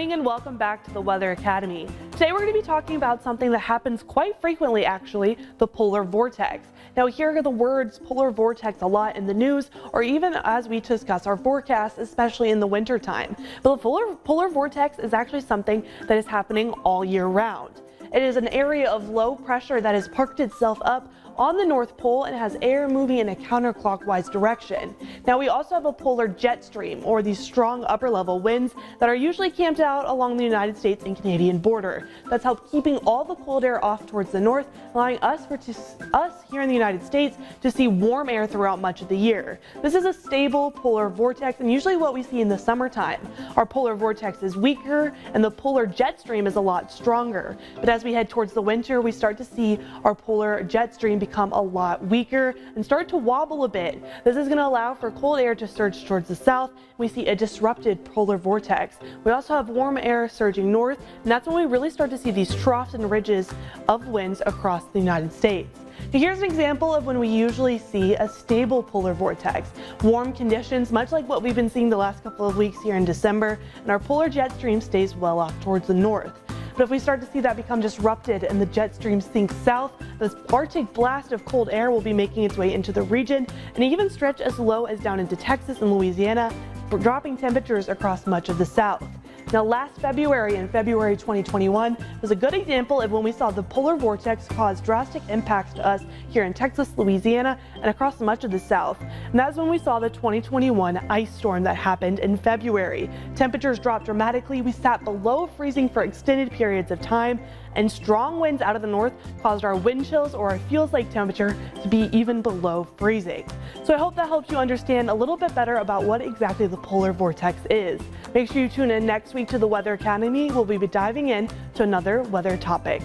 morning and welcome back to the Weather Academy. Today we're going to be talking about something that happens quite frequently actually, the polar vortex. Now here are the words polar vortex a lot in the news or even as we discuss our forecast, especially in the winter time. But the polar vortex is actually something that is happening all year round. It is an area of low pressure that has parked itself up on the North Pole and has air moving in a counterclockwise direction. Now we also have a polar jet stream, or these strong upper level winds that are usually camped out along the United States and Canadian border. That's helped keeping all the cold air off towards the north, allowing us here in the United States to see warm air throughout much of the year. This is a stable polar vortex and usually what we see in the summertime. Our polar vortex is weaker and the polar jet stream is a lot stronger. But as we head towards the winter, we start to see our polar jet stream become a lot weaker and start to wobble a bit. This is going to allow for cold air to surge towards the south. We see a disrupted polar vortex. We also have warm air surging north, and that's when we really start to see these troughs and ridges of winds across the United States. Now here's an example of when we usually see a stable polar vortex. Warm conditions, much like what we've been seeing the last couple of weeks here in December, and our polar jet stream stays well off towards the north. But if we start to see that become disrupted and the jet stream sinks south, this Arctic blast of cold air will be making its way into the region and even stretch as low as down into Texas and Louisiana, dropping temperatures across much of the south. Now last February, in February 2021, was a good example of when we saw the polar vortex cause drastic impacts to us here in Texas, Louisiana, and across much of the south. And that's when we saw the 2021 ice storm that happened in February. Temperatures dropped dramatically, we sat below freezing for extended periods of time, and strong winds out of the north caused our wind chills or our feels like temperature to be even below freezing. So I hope that helps you understand a little bit better about what exactly the polar vortex is. Make sure you tune in next week to the Weather Academy. We'll be diving in to another weather topic.